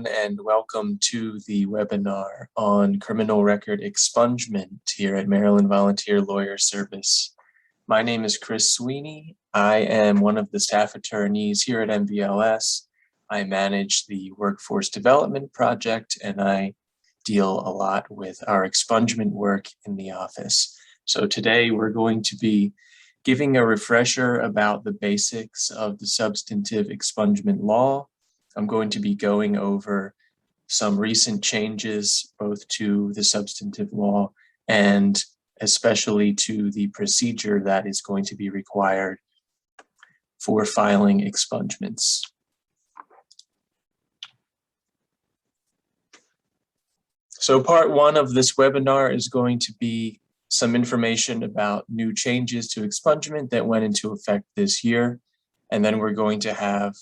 And welcome to the webinar on criminal record expungement here at Maryland Volunteer Lawyer Service. My name is Chris Sweeney. I am one of the staff attorneys here at MVLS. I manage the Workforce Development Project, and I deal a lot with our expungement work in the office. So today we're going to be giving a refresher about the basics of the substantive expungement law. I'm going to be going over some recent changes both to the substantive law and especially to the procedure that is going to be required for filing expungements. So part one of this webinar is going to be some information about new changes to expungement that went into effect this year. And then we're going to have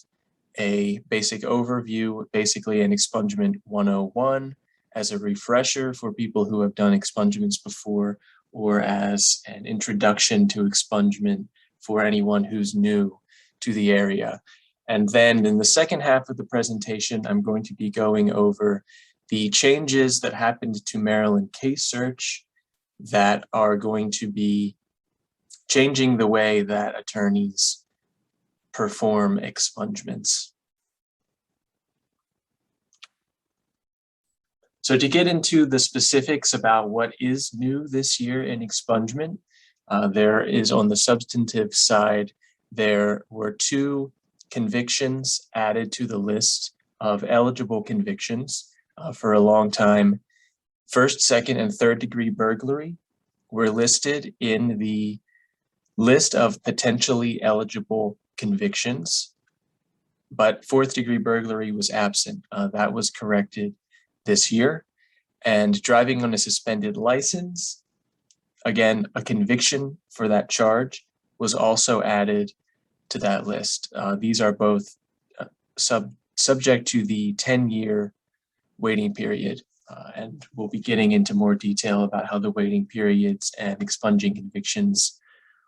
a basic overview, basically an expungement 101 as a refresher for people who have done expungements before, or as an introduction to expungement for anyone who's new to the area. And then in the second half of the presentation, I'm going to be going over the changes that happened to Maryland case search that are going to be changing the way that attorneys perform expungements. So to get into the specifics about what is new this year in expungement, there is on the substantive side, there were 2 convictions added to the list of eligible convictions. For a long time, first, second, and third degree burglary were listed in the list of potentially eligible convictions, but fourth degree burglary was absent. That was corrected this year. And driving on a suspended license, again, a conviction for that charge was also added to that list. These are both subject to the 10-year waiting period. And we'll be getting into more detail about how the waiting periods and expunging convictions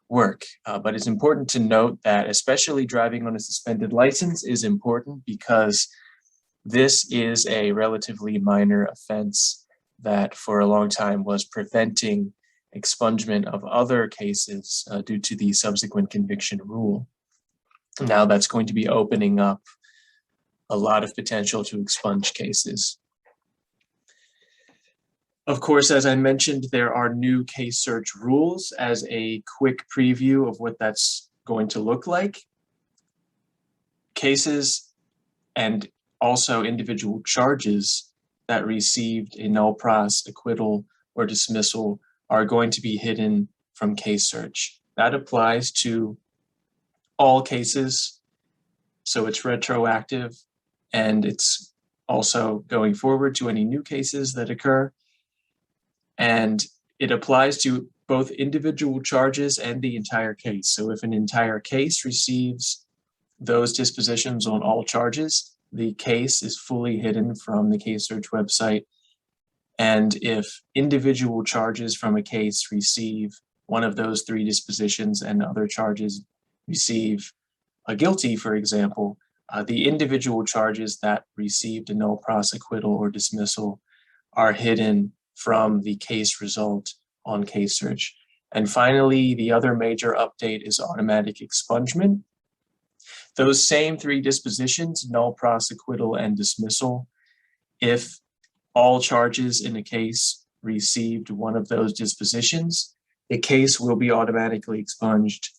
work. But it's important to note that especially driving on a suspended license is important because this is a relatively minor offense that for a long time was preventing expungement of other cases due to the subsequent conviction rule. Now that's going to be opening up a lot of potential to expunge cases. Of course, as I mentioned, there are new case search rules as a quick preview of what that's going to look like. Cases and also individual charges that received a null pros, acquittal, or dismissal are going to be hidden from case search. That applies to all cases, so it's retroactive, and it's also going forward to any new cases that occur. And it applies to both individual charges and the entire case. So if an entire case receives those dispositions on all charges, the case is fully hidden from the case search website. And if individual charges from a case receive one of those 3 dispositions and other charges receive a guilty, for example, the individual charges that received a null pros, acquittal, or dismissal are hidden from the case result on case search. And finally, the other major update is automatic expungement. Those same 3 dispositions, null pros, acquittal, and dismissal, if all charges in a case received one of those dispositions, the case will be automatically expunged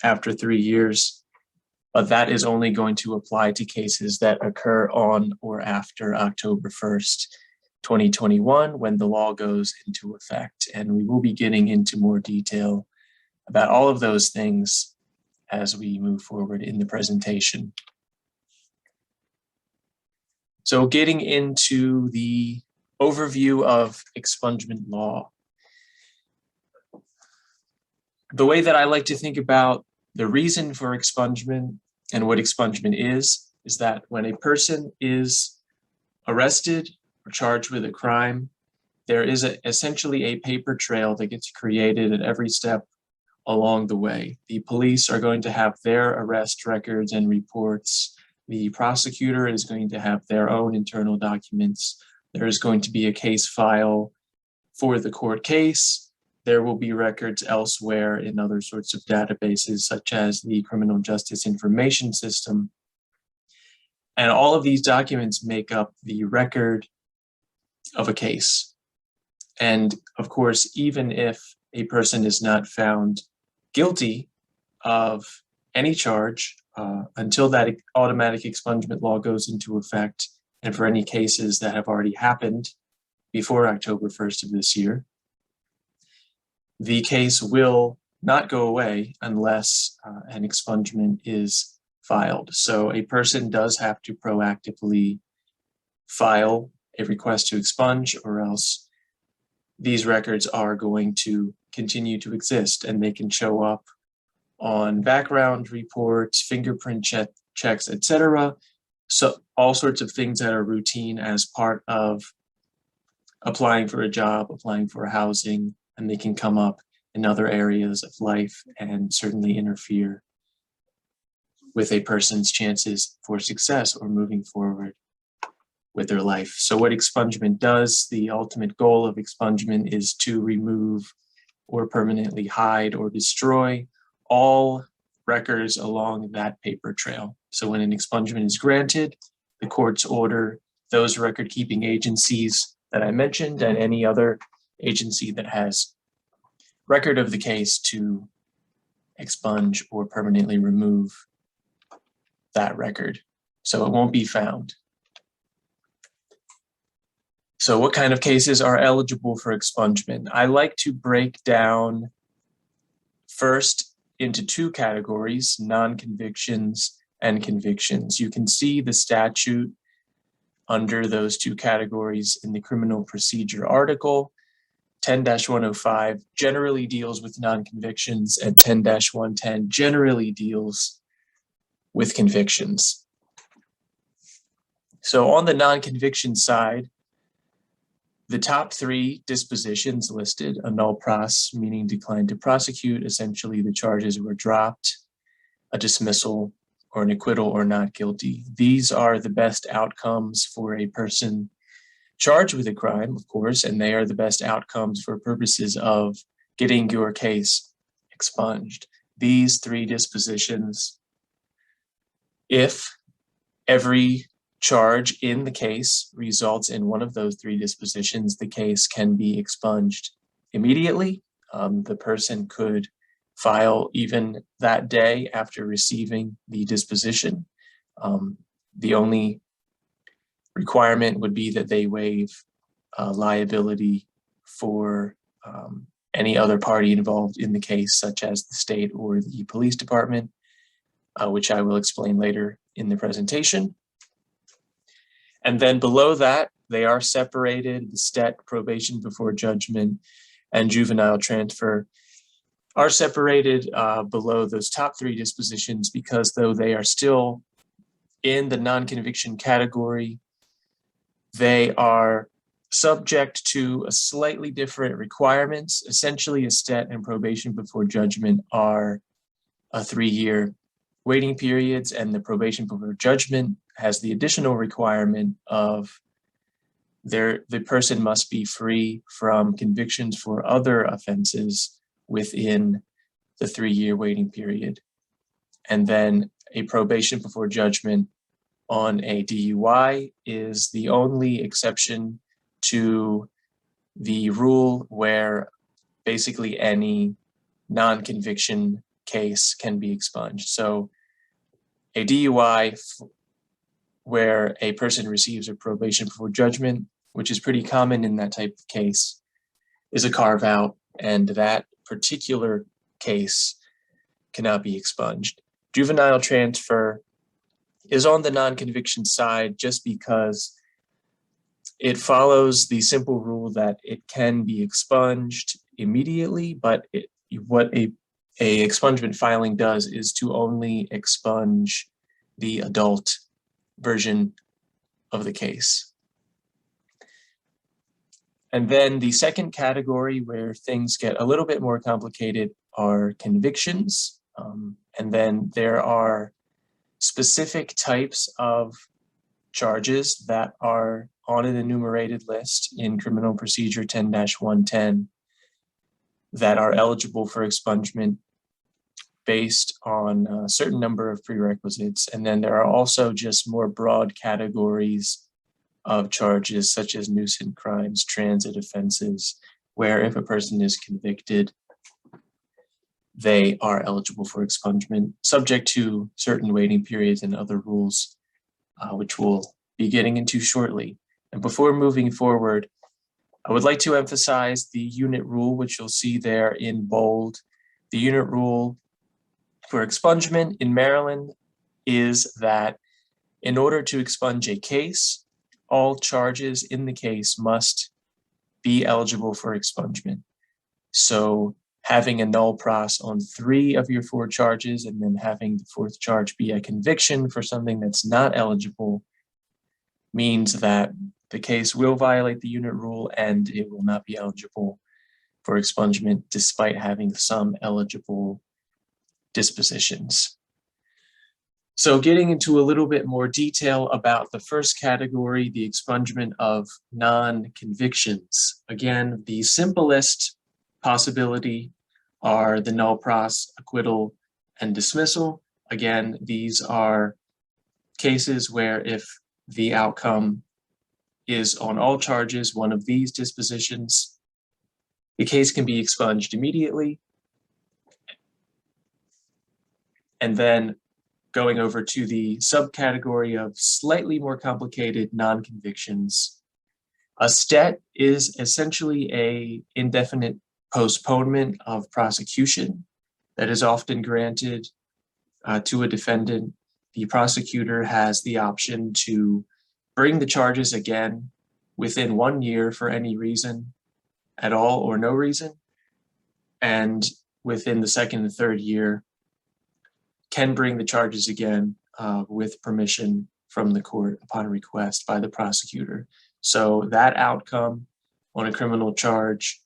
after 3 years. But that is only going to apply to cases that occur on or after October 1st, 2021, when the law goes into effect. And we will be getting into more detail about all of those things as we move forward in the presentation. So getting into the overview of expungement law. The way that I like to think about the reason for expungement and what expungement is that when a person is arrested or charged with a crime, there is essentially a paper trail that gets created at every step along the way. The police are going to have their arrest records and reports The prosecutor is going to have their own internal documents. There is going to be a case file for the court case. There will be records elsewhere in other sorts of databases, such as the Criminal Justice Information System. And all of these documents make up the record of a case. And of course, even if a person is not found guilty of any charge until that automatic expungement law goes into effect, and for any cases that have already happened before October 1st of this year, the case will not go away unless an expungement is filed. So a person does have to proactively file a request to expunge, or else these records are going to continue to exist, and they can show up on background reports, fingerprint checks, etc. So all sorts of things that are routine as part of applying for a job, applying for housing, and they can come up in other areas of life and certainly interfere with a person's chances for success or moving forward with their life. So what expungement does, the ultimate goal of expungement is to remove or permanently hide or destroy all records along that paper trail. So when an expungement is granted, the courts order those record-keeping agencies that I mentioned and any other agency that has record of the case to expunge or permanently remove that record, so it won't be found. So what kind of cases are eligible for expungement? I like to break down first into two categories, non-convictions and convictions. You can see the statute under those two categories in the criminal procedure article. 10-105 generally deals with non-convictions, and 10-110 generally deals with convictions. So on the non-conviction side, the top three dispositions listed, a null pros, meaning declined to prosecute, essentially the charges were dropped, a dismissal, or an acquittal or not guilty. These are the best outcomes for a person charged with a crime, of course, and they are the best outcomes for purposes of getting your case expunged. These three dispositions, if every charge in the case results in one of those three dispositions, the case can be expunged immediately. The person could file even that day after receiving the disposition. The only requirement would be that they waive liability for any other party involved in the case, such as the state or the police department, which I will explain later in the presentation. And then below that, they are separated. The STET, probation before judgment, and juvenile transfer are separated below those top three dispositions, because though they are still in the non-conviction category, they are subject to a slightly different requirements. Essentially, a STET and probation before judgment are a 3-year waiting periods, and the probation before judgment has the additional requirement of the person must be free from convictions for other offenses within the 3-year waiting period. And then a probation before judgment on a DUI is the only exception to the rule where basically any non-conviction case can be expunged. So a DUI where a person receives a probation before judgment, which is pretty common in that type of case, is a carve-out, and that particular case cannot be expunged. Juvenile transfer is on the non-conviction side just because it follows the simple rule that it can be expunged immediately, but what a expungement filing does is to only expunge the adult version of the case. And then the second category where things get a little bit more complicated are convictions. And then there are specific types of charges that are on an enumerated list in Criminal Procedure 10-110 that are eligible for expungement based on a certain number of prerequisites. And then there are also just more broad categories of charges such as nuisance crimes, transit offenses, where if a person is convicted, they are eligible for expungement, subject to certain waiting periods and other rules, which we'll be getting into shortly. And before moving forward, I would like to emphasize the unit rule, which you'll see there in bold. The unit rule for expungement in Maryland is that in order to expunge a case, all charges in the case must be eligible for expungement. So having a null pros on 3 of your 4 charges and then having the 4th charge be a conviction for something that's not eligible means that the case will violate the unit rule and it will not be eligible for expungement despite having some eligible dispositions. So getting into a little bit more detail about the first category, the expungement of non-convictions. Again, the simplest possibility are the null pros, acquittal, and dismissal. Again, these are cases where if the outcome is on all charges, one of these dispositions, the case can be expunged immediately. And then going over to the subcategory of slightly more complicated non-convictions. A STET is essentially an indefinite postponement of prosecution that is often granted to a defendant. The prosecutor has the option to bring the charges again within 1 year for any reason at all or no reason, and within the 2nd and 3rd year can bring the charges again with permission from the court upon request by the prosecutor. So that outcome on a criminal charge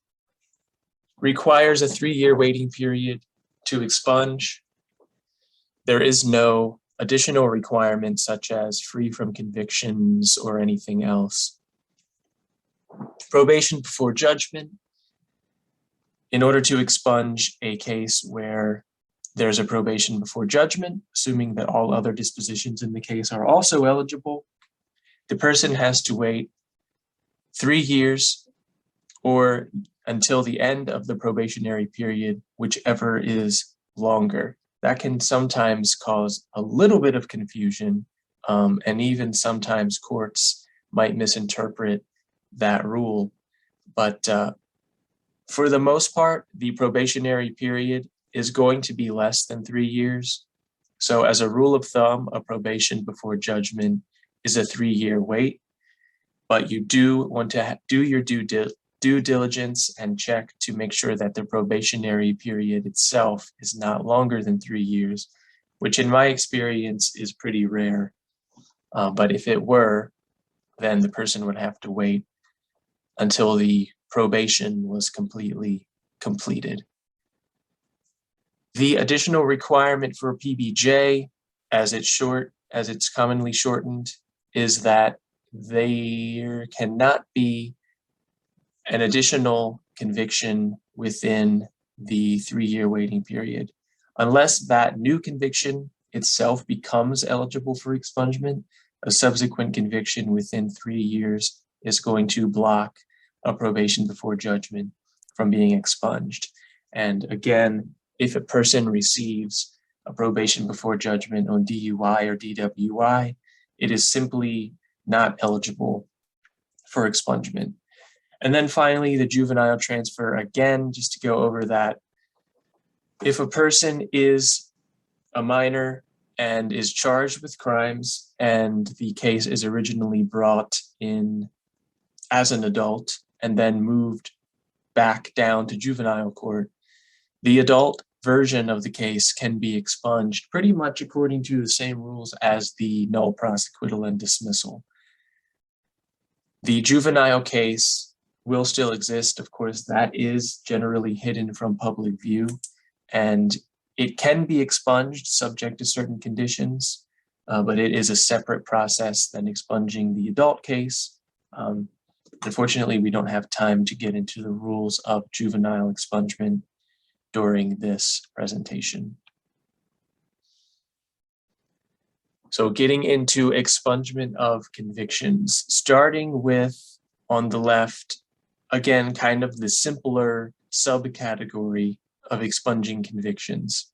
requires a 3-year waiting period to expunge. There is no additional requirements such as free from convictions or anything else. Probation before judgment. In order to expunge a case where there's a probation before judgment, assuming that all other dispositions in the case are also eligible, the person has to wait 3 years or until the end of the probationary period, whichever is longer. That can sometimes cause a little bit of confusion, and even sometimes courts might misinterpret that rule. But for the most part, the probationary period is going to be less than 3 years. So as a rule of thumb, a probation before judgment is a 3-year wait, but you do want to do your due diligence and check to make sure that the probationary period itself is not longer than 3 years, which in my experience is pretty rare. But if it were, then the person would have to wait until the probation was completely completed. The additional requirement for PBJ, as it's commonly shortened, is that there cannot be an additional conviction within the 3-year waiting period. Unless that new conviction itself becomes eligible for expungement, a subsequent conviction within 3 years is going to block a probation before judgment from being expunged. And again, if a person receives a probation before judgment on DUI or DWI, it is simply not eligible for expungement. And then finally, the juvenile transfer, again, just to go over that. If a person is a minor and is charged with crimes and the case is originally brought in as an adult and then moved back down to juvenile court, the adult version of the case can be expunged pretty much according to the same rules as the null pros, acquittal, and dismissal. The juvenile case will still exist. Of course, that is generally hidden from public view, and it can be expunged subject to certain conditions. but it is a separate process than expunging the adult case. Unfortunately, we don't have time to get into the rules of juvenile expungement during this presentation. So getting into expungement of convictions, starting with, on the left, again, kind of the simpler subcategory of expunging convictions.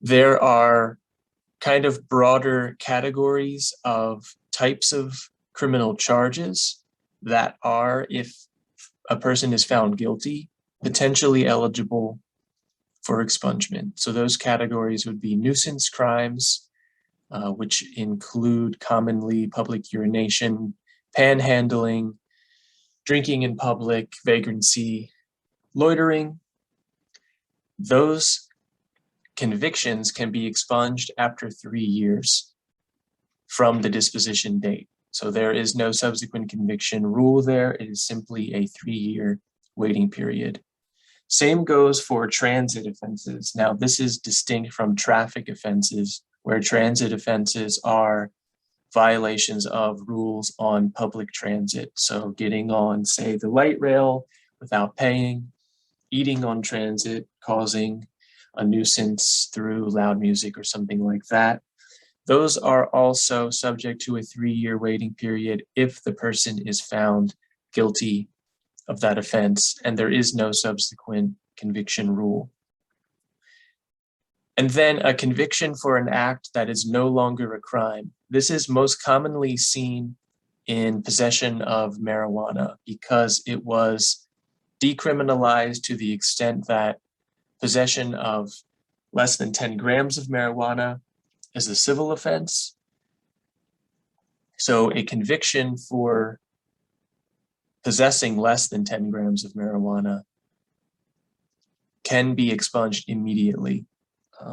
There are kind of broader categories of types of criminal charges that are, if a person is found guilty, potentially eligible for expungement. So those categories would be nuisance crimes, which include commonly public urination, panhandling, drinking in public, vagrancy, loitering. Those convictions can be expunged after 3 years from the disposition date. So there is no subsequent conviction rule there. It is simply a 3-year waiting period. Same goes for transit offenses. Now, this is distinct from traffic offenses, where transit offenses are violations of rules on public transit. So getting on, say, the light rail without paying, eating on transit, causing a nuisance through loud music or something like that. Those are also subject to a 3-year waiting period if the person is found guilty of that offense and there is no subsequent conviction rule. And then a conviction for an act that is no longer a crime. This is most commonly seen in possession of marijuana because it was decriminalized to the extent that possession of less than 10 grams of marijuana is a civil offense. So a conviction for possessing less than 10 grams of marijuana can be expunged immediately.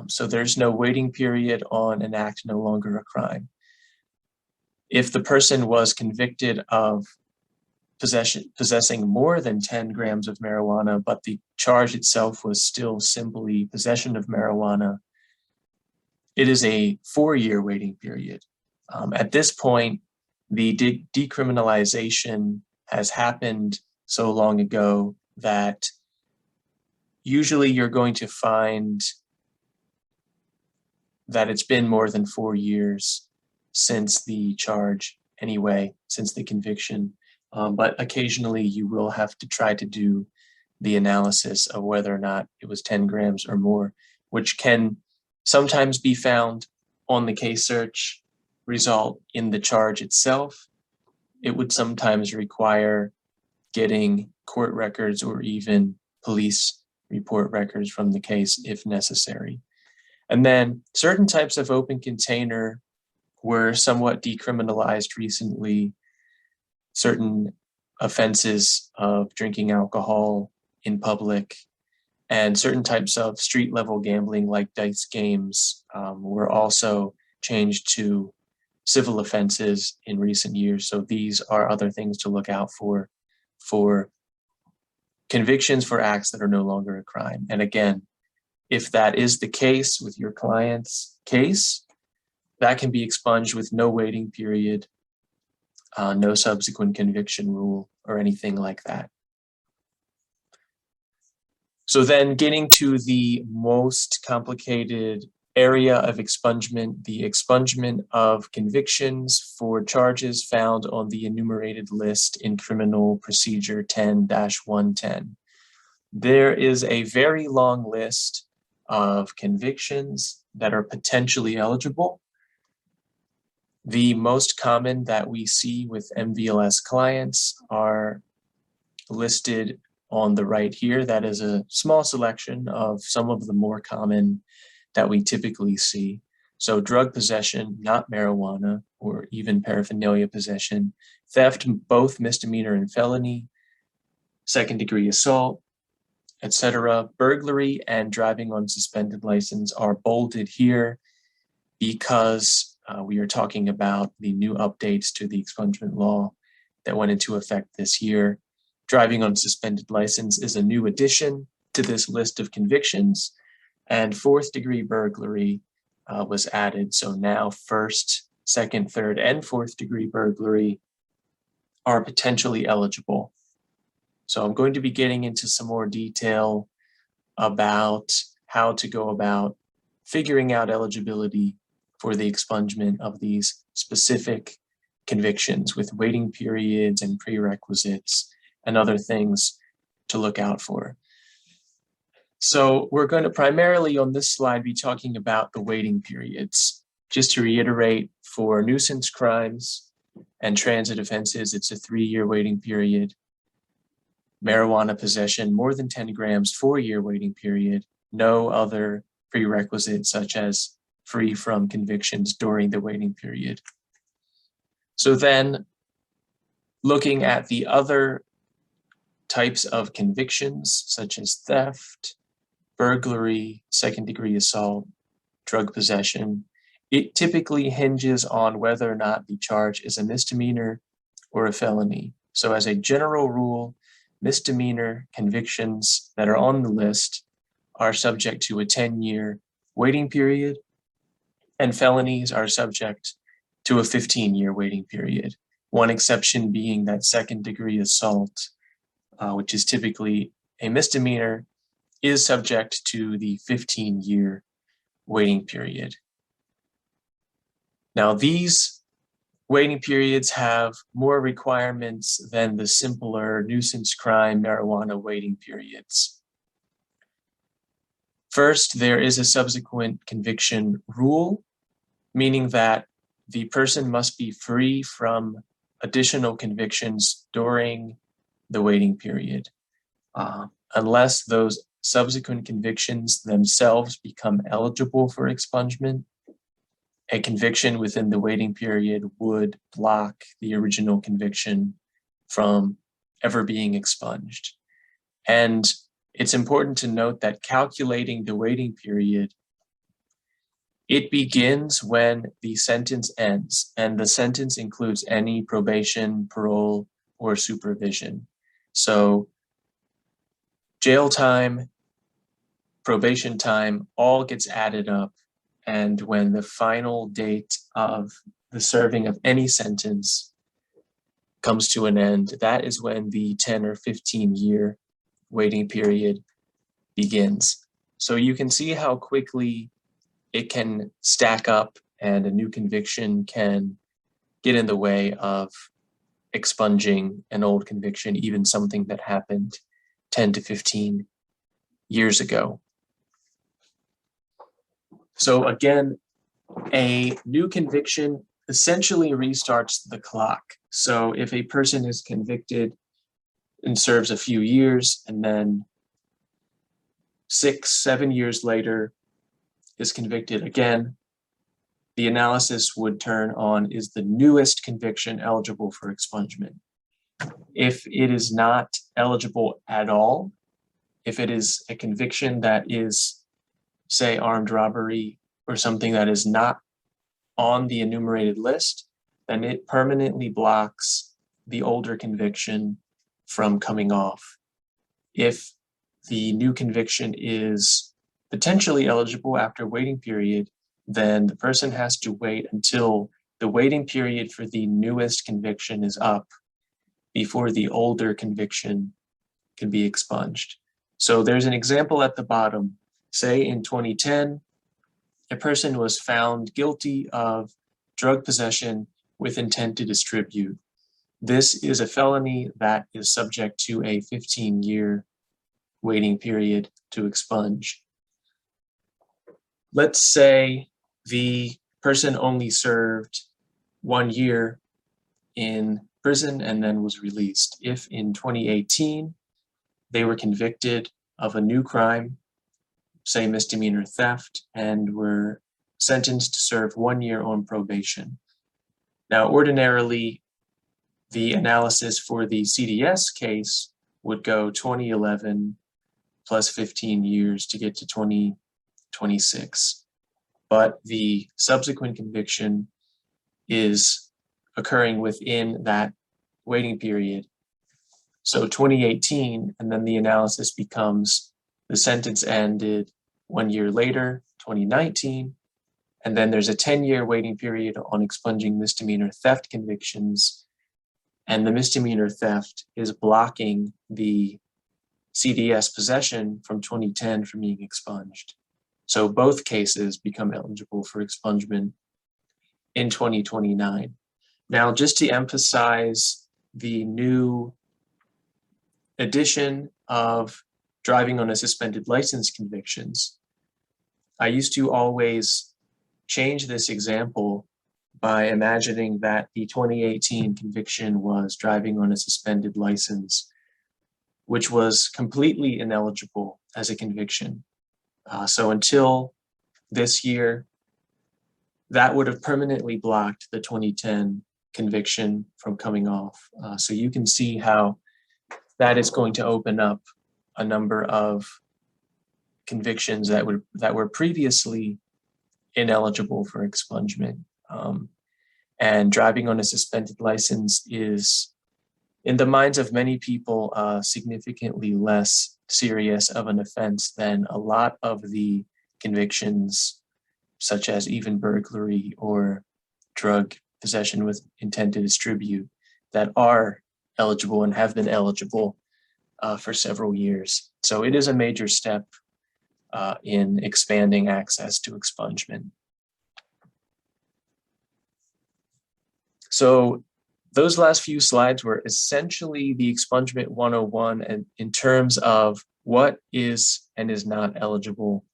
So there's no waiting period on an act no longer a crime. If the person was convicted of possessing more than 10 grams of marijuana, but the charge itself was still simply possession of marijuana, it is a 4-year waiting period. At this point, the decriminalization has happened so long ago that usually you're going to find that it's been more than 4 years since the charge anyway, since the conviction. But occasionally you will have to try to do the analysis of whether or not it was 10 grams or more, which can sometimes be found on the case search result in the charge itself. It would sometimes require getting court records or even police report records from the case if necessary. And then certain types of open container were somewhat decriminalized recently. Certain offenses of drinking alcohol in public and certain types of street level gambling like dice games were also changed to civil offenses in recent years. So these are other things to look out for convictions for acts that are no longer a crime. And again, if that is the case with your client's case, that can be expunged with no waiting period, no subsequent conviction rule or anything like that. So then getting to the most complicated area of expungement, the expungement of convictions for charges found on the enumerated list in Criminal Procedure 10-110. There is a very long list of convictions that are potentially eligible. The most common that we see with MVLS clients are listed on the right here. That is a small selection of some of the more common that we typically see. So drug possession, not marijuana, or even paraphernalia possession, theft, both misdemeanor and felony, second-degree assault, etc. Burglary and driving on suspended license are bolded here because we are talking about the new updates to the expungement law that went into effect this year. Driving on suspended license is a new addition to this list of convictions, and fourth-degree burglary was added. So now first, second, third, and fourth degree burglary are potentially eligible. So I'm going to be getting into some more detail about how to go about figuring out eligibility for the expungement of these specific convictions with waiting periods and prerequisites and other things to look out for. So we're going to primarily on this slide be talking about the waiting periods. Just to reiterate, for nuisance crimes and transit offenses, it's a 3-year waiting period. Marijuana possession, more than 10 grams, 4-year waiting period. No other prerequisites such as free from convictions during the waiting period. So then, looking at the other types of convictions, such as theft, burglary, second-degree assault, drug possession, it typically hinges on whether or not the charge is a misdemeanor or a felony. So as a general rule, misdemeanor convictions that are on the list are subject to a 10-year waiting period, and felonies are subject to a 15-year waiting period. One exception being that second-degree assault, which is typically a misdemeanor, is subject to the 15-year waiting period. Now, these waiting periods have more requirements than the simpler nuisance crime marijuana waiting periods. First, there is a subsequent conviction rule, meaning that the person must be free from additional convictions during the waiting period, unless those subsequent convictions themselves become eligible for expungement. A conviction within the waiting period would block the original conviction from ever being expunged. And it's important to note that calculating the waiting period, it begins when the sentence ends, and the sentence includes any probation, parole, or supervision. So jail time, probation time, all gets added up. And when the final date of the serving of any sentence comes to an end, that is when the 10 or 15-year waiting period begins. So you can see how quickly it can stack up and a new conviction can get in the way of expunging an old conviction, even something that happened 10 to 15 years ago. So again, a new conviction essentially restarts the clock. So if a person is convicted and serves a few years and then 6, 7 years later is convicted again, the analysis would turn on, is the newest conviction eligible for expungement? If it is not eligible at all, if it is a conviction that is, say, armed robbery or something that is not on the enumerated list, then it permanently blocks the older conviction from coming off. If the new conviction is potentially eligible after a waiting period, then the person has to wait until the waiting period for the newest conviction is up before the older conviction can be expunged. So there's an example at the bottom. Say in 2010, a person was found guilty of drug possession with intent to distribute. This is a felony that is subject to a 15-year waiting period to expunge. Let's say the person only served 1 year in prison and then was released. If in 2018 they were convicted of a new crime, say misdemeanor theft, and were sentenced to serve 1 year on probation. Now, ordinarily, the analysis for the CDS case would go 2011 plus 15 years to get to 2026. But the subsequent conviction is occurring within that waiting period. So 2018, and then the analysis becomes the sentence ended 1 year later, 2019, And then there's a 10-year waiting period on expunging misdemeanor theft convictions. And the misdemeanor theft is blocking the CDS possession from 2010 from being expunged. So both cases become eligible for expungement in 2029. Now, just to emphasize the new addition of driving on a suspended license convictions, I used to always change this example by imagining that the 2018 conviction was driving on a suspended license, which was completely ineligible as a conviction. So until this year, that would have permanently blocked the 2010 conviction from coming off. So you can see how that is going to open up a number of convictions that were previously ineligible for expungement. And driving on a suspended license is, in the minds of many people, significantly less serious of an offense than a lot of the convictions, such as even burglary or drug possession with intent to distribute, that are eligible and have been eligible for several years. So it is a major step in expanding access to expungement. So those last few slides were essentially the Expungement 101 and in terms of what is and is not eligible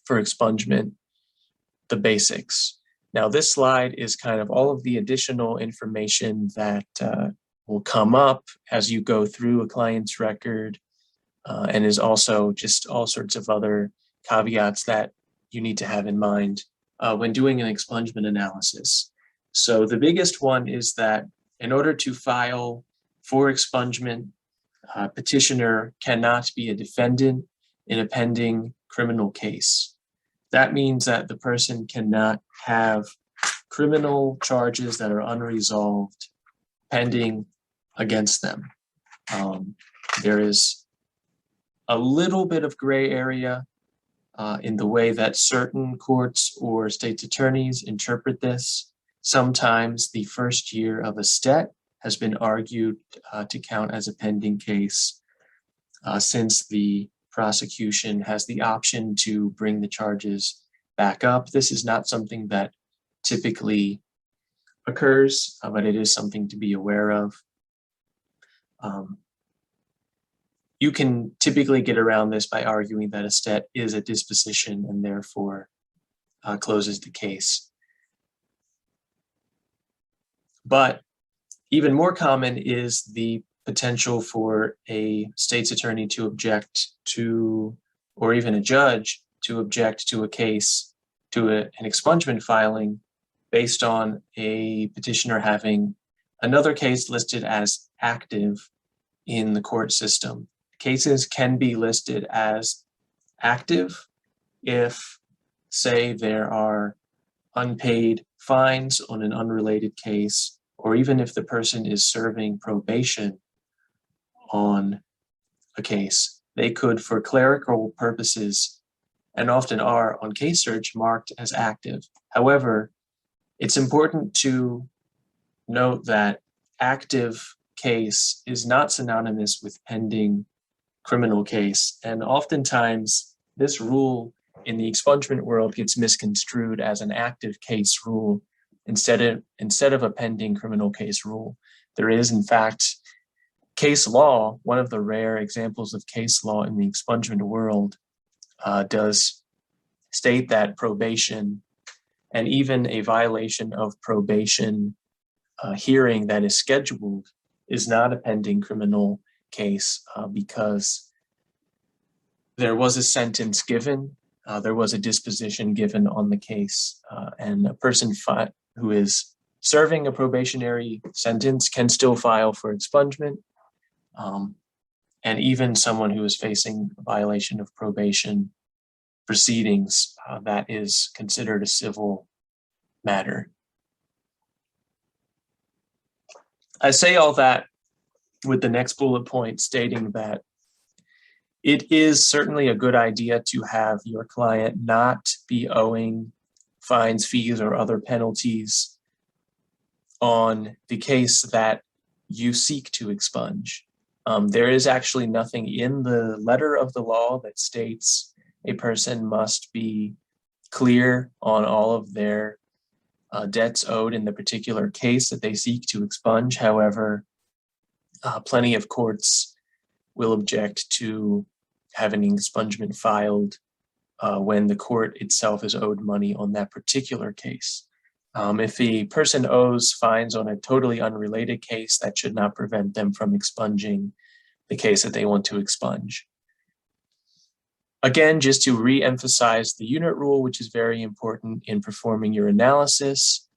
for expungement, the basics. Now this slide is kind of all of the additional information that will come up as you go through a client's record, and is also just all sorts of other caveats that you need to have in mind when doing an expungement analysis. So the biggest one is that in order to file for expungement, petitioner cannot be a defendant in a pending criminal case. That means that the person cannot have criminal charges that are unresolved pending against them. There is a little bit of gray area in the way that certain courts or state's attorneys interpret this. Sometimes the first year of a stet has been argued to count as a pending case since the prosecution has the option to bring the charges back up. This is not something that typically occurs, but it is something to be aware of. You can typically get around this by arguing that a stet is a disposition and therefore closes the case. But even more common is the potential for a state's attorney to object to, or even a judge to object to a case, to an expungement filing based on a petitioner having another case listed as active in the court system. Cases can be listed as active if, say, there are unpaid fines on an unrelated case, or even if the person is serving probation on a case. They could, for clerical purposes, and often are on case search, marked as active. However, it's important to note that active case is not synonymous with pending criminal case, and oftentimes this rule in the expungement world gets misconstrued as an active case rule instead of a pending criminal case rule. There is, in fact, case law. One of the rare examples of case law in the expungement world does state that probation and even a violation of probation hearing that is scheduled is not a pending criminal case because there was a sentence given, there was a disposition given on the case, and a person who is serving a probationary sentence can still file for expungement. And even someone who is facing a violation of probation proceedings, that is considered a civil matter. I say all that with the next bullet point stating that it is certainly a good idea to have your client not be owing fines, fees, or other penalties on the case that you seek to expunge. There is actually nothing in the letter of the law that states a person must be clear on all of their debts owed in the particular case that they seek to expunge. However, plenty of courts will object to having an expungement filed when the court itself is owed money on that particular case. If the person owes fines on a totally unrelated case, that should not prevent them from expunging the case that they want to expunge. Again, just to re-emphasize the unit rule, which is very important in performing your analysis.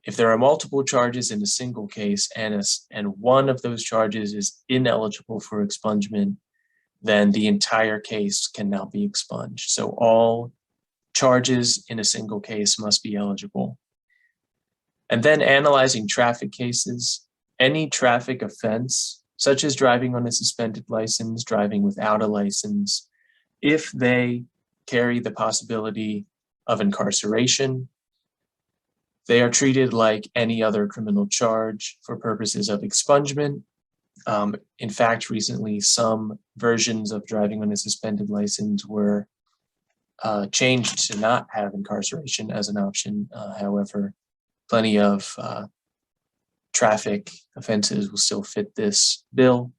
If there are multiple charges in a single case and one of those charges is ineligible for expungement, then the entire case can now be expunged. So all charges in a single case must be eligible. And then analyzing traffic cases, any traffic offense, such as driving on a suspended license, driving without a license, if they carry the possibility of incarceration, they are treated like any other criminal charge for purposes of expungement. In fact, recently, some versions of driving on a suspended license were changed to not have incarceration as an option. However, plenty of traffic offenses will still fit this bill.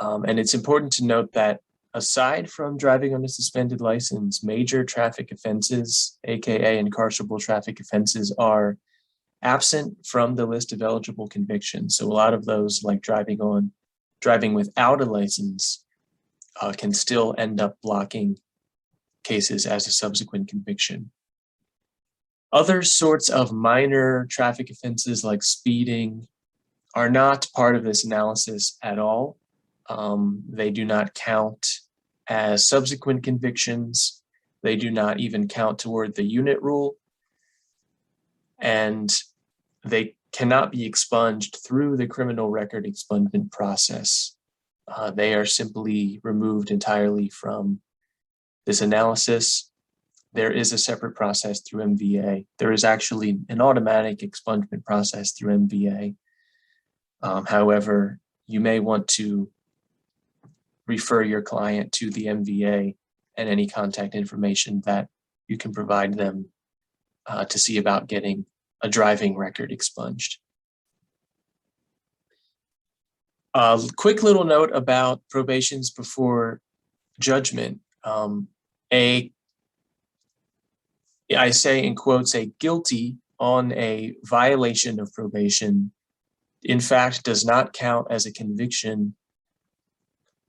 And it's important to note that aside from driving on a suspended license, major traffic offenses, aka incarcerable traffic offenses, are absent from the list of eligible convictions. So a lot of those, like driving without a license, can still end up blocking cases as a subsequent conviction. Other sorts of minor traffic offenses like speeding are not part of this analysis at all. They do not count as subsequent convictions. They do not even count toward the unit rule. And they cannot be expunged through the criminal record expungement process. They are simply removed entirely from this analysis. There is a separate process through MVA. There is actually an automatic expungement process through MVA. However, you may want to refer your client to the MVA and any contact information that you can provide them to see about getting a driving record expunged. A quick little note about probations before judgment. I say in quotes, a guilty on a violation of probation, in fact, does not count as a conviction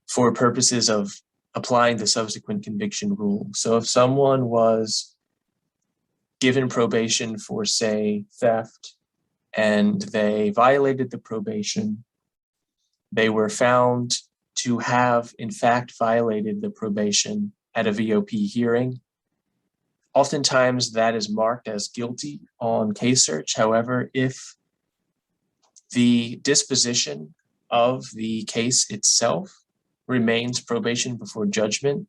for purposes of applying the subsequent conviction rule. So if someone was given probation for, say, theft, and they violated the probation, they were found to have, in fact, violated the probation at a VOP hearing. Oftentimes, that is marked as guilty on case search. However, if the disposition of the case itself remains probation before judgment,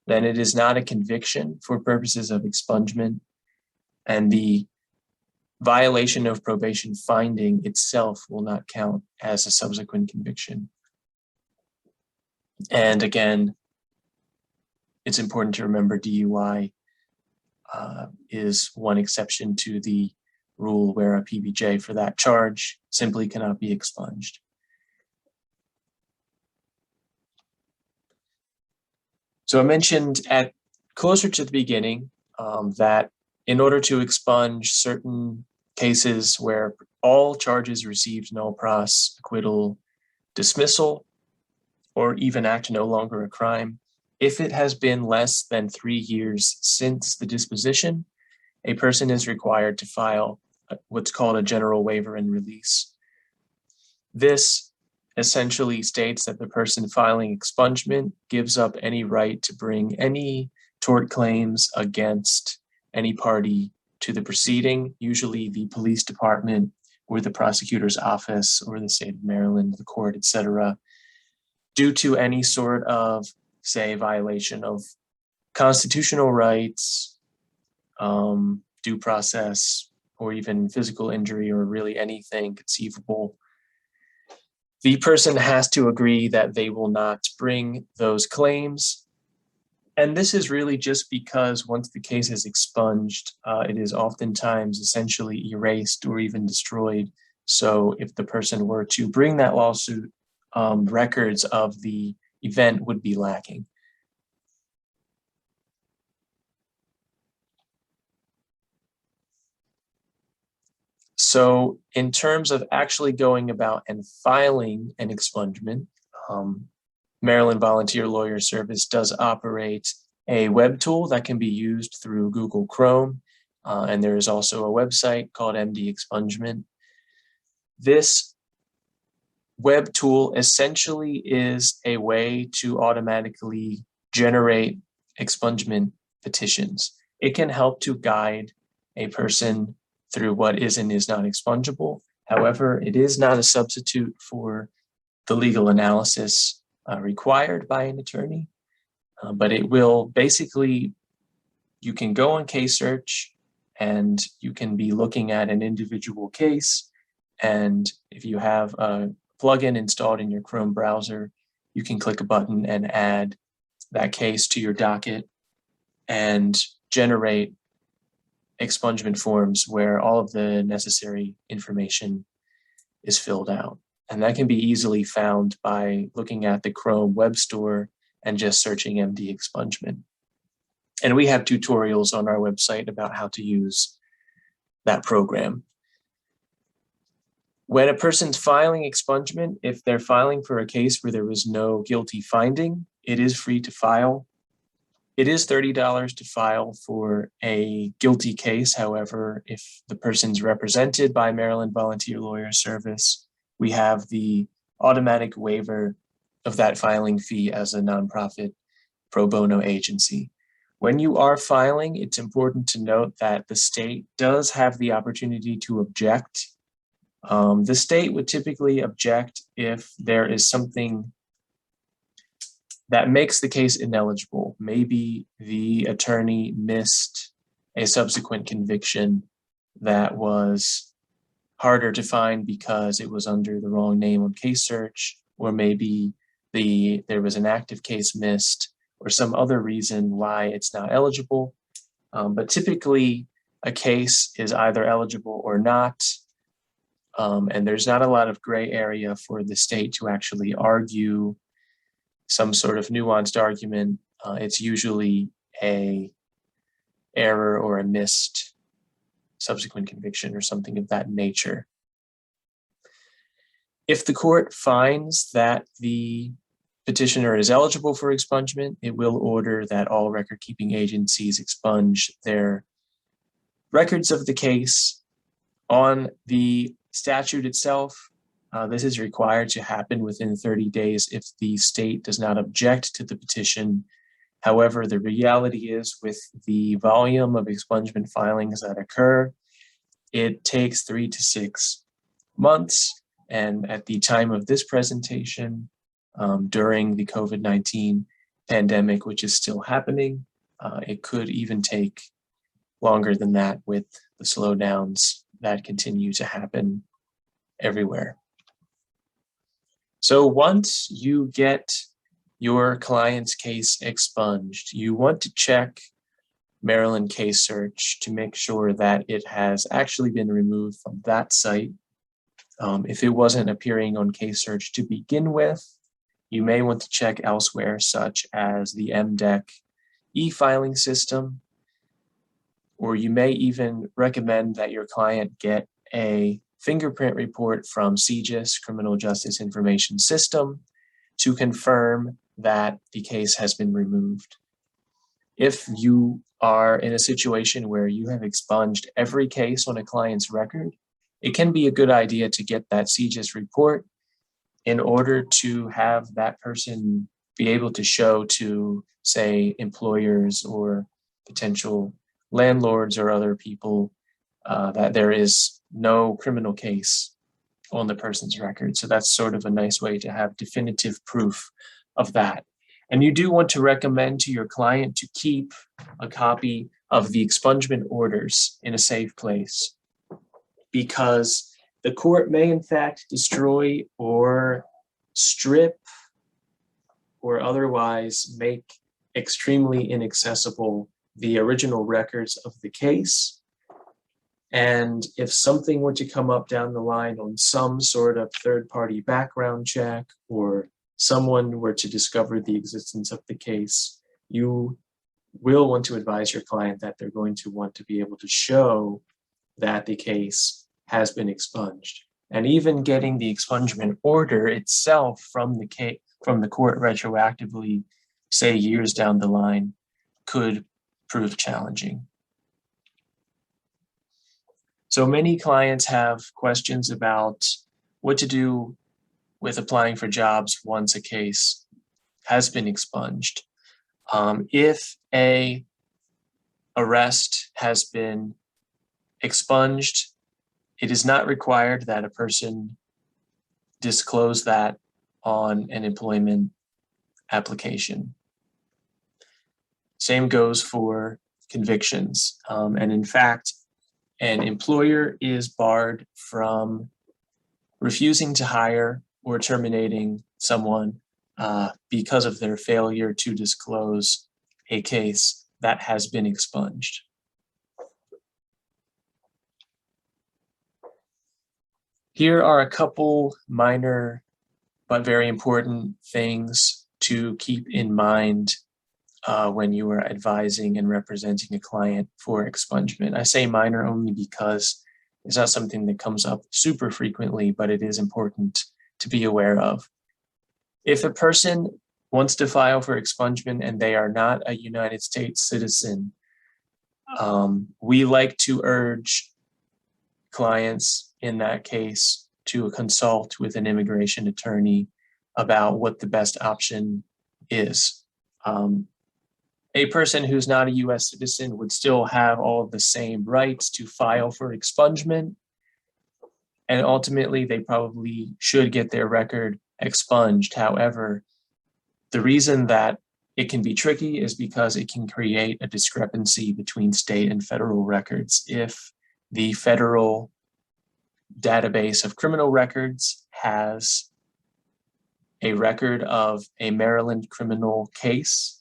then it is not a conviction for purposes of expungement, and the violation of probation finding itself will not count as a subsequent conviction. And again, it's important to remember DUI is one exception to the rule where a PBJ for that charge simply cannot be expunged. So I mentioned closer to the beginning that in order to expunge certain cases where all charges received null pros, acquittal, dismissal, or even act no longer a crime, if it has been less than 3 years since the disposition, a person is required to file what's called a general waiver and release. This essentially states that the person filing expungement gives up any right to bring any tort claims against any party to the proceeding, usually the police department or the prosecutor's office or the state of Maryland, the court, etc., due to any sort of, say, violation of constitutional rights, due process, or even physical injury, or really anything conceivable, the person has to agree that they will not bring those claims. And this is really just because once the case is expunged, it is oftentimes essentially erased or even destroyed. So if the person were to bring that lawsuit, records of the event would be lacking. So in terms of actually going about and filing an expungement, Maryland Volunteer Lawyer Service does operate a web tool that can be used through Google Chrome, and there is also a website called MD Expungement. This web tool essentially is a way to automatically generate expungement petitions. It can help to guide a person through what is and is not expungible. However, it is not a substitute for the legal analysis required by an attorney, but it will basically, you can go on case search and you can be looking at an individual case. And if you have a plugin installed in your Chrome browser, you can click a button and add that case to your docket and generate expungement forms where all of the necessary information is filled out. And that can be easily found by looking at the Chrome web store and just searching MD Expungement. And we have tutorials on our website about how to use that program. When a person's filing expungement, if they're filing for a case where there was no guilty finding, it is free to file. It is $30 to file for a guilty case. However, if the person's represented by Maryland Volunteer Lawyer Service, we have the automatic waiver of that filing fee as a nonprofit pro bono agency. When you are filing, it's important to note that the state does have the opportunity to object. The state would typically object if there is something that makes the case ineligible. Maybe the attorney missed a subsequent conviction that was harder to find because it was under the wrong name on case search, or maybe there was an active case missed, or some other reason why it's not eligible. But typically, a case is either eligible or not, and there's not a lot of gray area for the state to actually argue some sort of nuanced argument. It's usually a error or a missed subsequent conviction or something of that nature. If the court finds that the petitioner is eligible for expungement, it will order that all record-keeping agencies expunge their records of the case. On the statute itself, this is required to happen within 30 days if the state does not object to the petition. However, the reality is, with the volume of expungement filings that occur, it takes 3 to 6 months. And at the time of this presentation, during the COVID-19 pandemic, which is still happening, it could even take longer than that with the slowdowns that continue to happen everywhere. So once you get your client's case expunged, you want to check Maryland Case Search to make sure that it has actually been removed from that site. If it wasn't appearing on Case Search to begin with, you may want to check elsewhere, such as the MDEC e-filing system, or you may even recommend that your client get a fingerprint report from CJIS, Criminal Justice Information System, to confirm that the case has been removed. If you are in a situation where you have expunged every case on a client's record, it can be a good idea to get that CJIS report in order to have that person be able to show to, say, employers or potential landlords or other people that there is no criminal case on the person's record. So that's sort of a nice way to have definitive proof of that. And you do want to recommend to your client to keep a copy of the expungement orders in a safe place, because the court may in fact destroy or strip or otherwise make extremely inaccessible the original records of the case. And if something were to come up down the line on some sort of third-party background check, or someone were to discover the existence of the case, you will want to advise your client that they're going to want to be able to show that the case has been expunged. And even getting the expungement order itself from the court retroactively, say years down the line, could prove challenging. So many clients have questions about what to do with applying for jobs once a case has been expunged. If an arrest has been expunged, it is not required that a person disclose that on an employment application. Same goes for convictions. And in fact, an employer is barred from refusing to hire or terminating someone because of their failure to disclose a case that has been expunged. Here are a couple minor but very important things to keep in mind when you are advising and representing a client for expungement. I say minor only because it's not something that comes up super frequently, but it is important to be aware of. If a person wants to file for expungement and they are not a United States citizen, we like to urge clients in that case to consult with an immigration attorney about what the best option is. A person who's not a US citizen would still have all of the same rights to file for expungement, and ultimately they probably should get their record expunged. However, the reason that it can be tricky is because it can create a discrepancy between state and federal records. If the federal database of criminal records has a record of a Maryland criminal case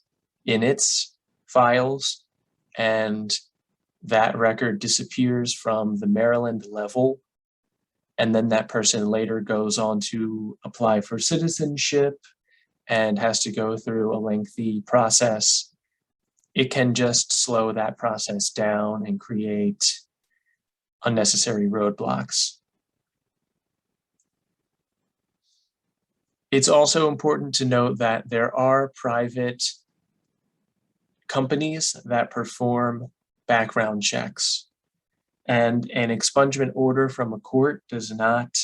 in its files, and that record disappears from the Maryland level, and then that person later goes on to apply for citizenship and has to go through a lengthy process, it can just slow that process down and create unnecessary roadblocks. It's also important to note that there are private companies that perform background checks, and an expungement order from a court does not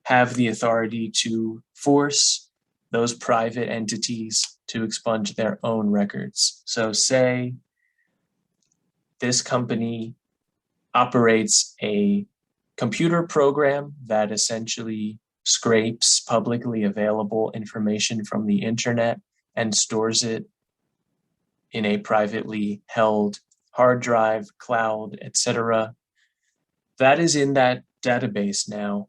have the authority to force those private entities to expunge their own records. So say this company operates a computer program that essentially scrapes publicly available information from the internet and stores it in a privately held hard drive, cloud, etc. That is in that database now,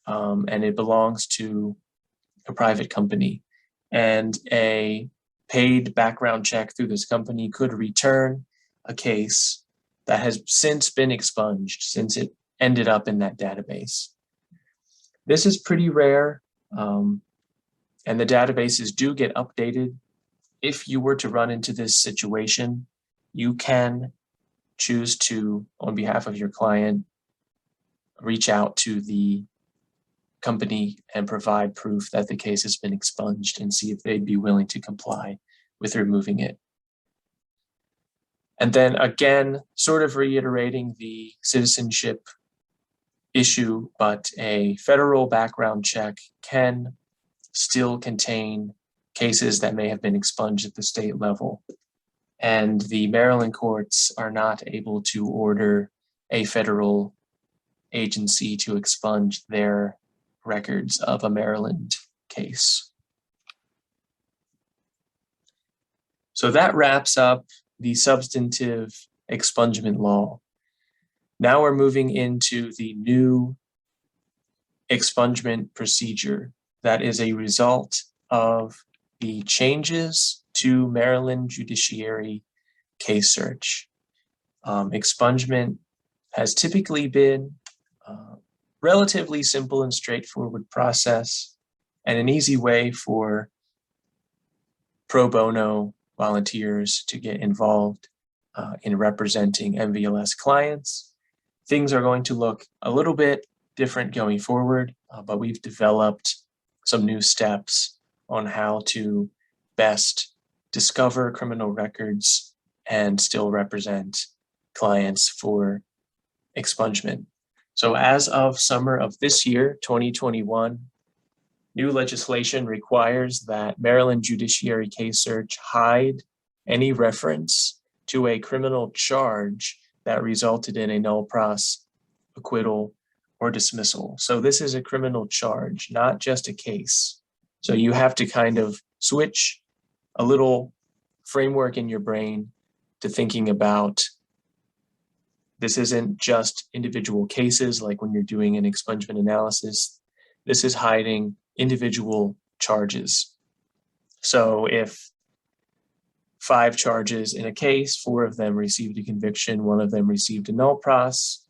and it belongs to a private company. And a paid background check through this company could return a case that has since been expunged, since it ended up in that database. This is pretty rare, and the databases do get updated. If you were to run into this situation, you can choose to, on behalf of your client, reach out to the company and provide proof that the case has been expunged and see if they'd be willing to comply with removing it. And then again, sort of reiterating the citizenship issue, but a federal background check can still contain cases that may have been expunged at the state level. And the Maryland courts are not able to order a federal agency to expunge their records of a Maryland case. So that wraps up the substantive expungement law. Now we're moving into the new expungement procedure that is a result of the changes to Maryland judiciary case search. Expungement has typically been a relatively simple and straightforward process and an easy way for pro bono volunteers to get involved in representing MVLS clients. Things are going to look a little bit different going forward, but we've developed some new steps on how to best discover criminal records and still represent clients for expungement. So as of summer of this year, 2021, new legislation requires that Maryland Judiciary Case Search hide any reference to a criminal charge that resulted in a null pros, acquittal, or dismissal. So this is a criminal charge, not just a case. So you have to kind of switch a little framework in your brain to thinking about this isn't just individual cases like when you're doing an expungement analysis. This is hiding individual charges. So if 5 charges in a case, 4 of them received a conviction, 1 of them received a null pros,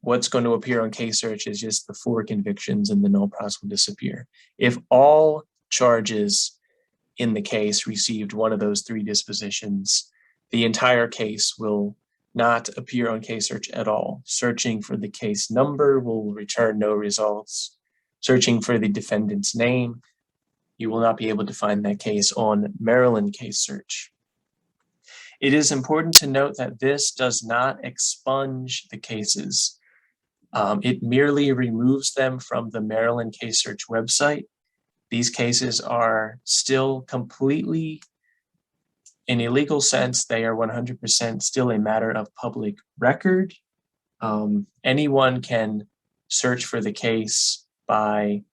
what's going to appear on case search is just the 4 convictions and the null pros will disappear. If all charges in the case received one of those 3 dispositions, the entire case will not appear on case search at all. Searching for the case number will return no results. Searching for the defendant's name, you will not be able to find that case on Maryland case search. It is important to note that this does not expunge the cases. It merely removes them from the Maryland case search website. These cases are still completely, in a legal sense, they are 100% still a matter of public record. Anyone can search for the case by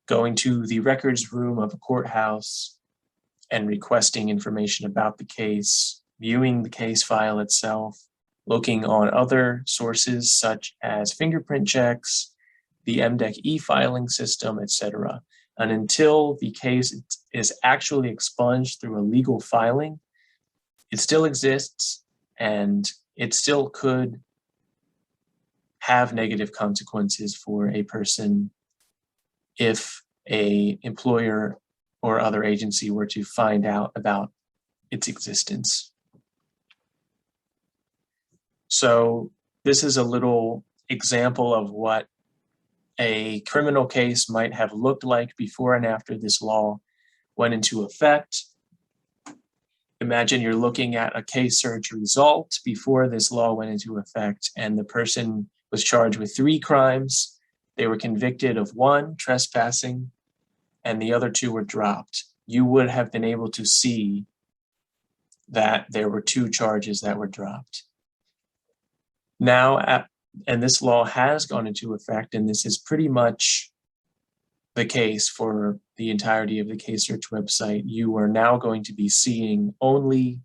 going to the records room of a courthouse and requesting information about the case, viewing the case file itself, looking on other sources such as fingerprint checks, the MDEC e-filing system, etc. And until the case is actually expunged through a legal filing, it still exists and it still could have negative consequences for a person if an employer or other agency were to find out about its existence. So this is a little example of what a criminal case might have looked like before and after this law went into effect. Imagine you're looking at a case search result before this law went into effect, and the person was charged with 3 crimes. They were convicted of 1, trespassing, and the other 2 were dropped. You would have been able to see that there were 2 charges that were dropped. Now, and this law has gone into effect, and this is pretty much the case for the entirety of the case search website. You are now going to be seeing only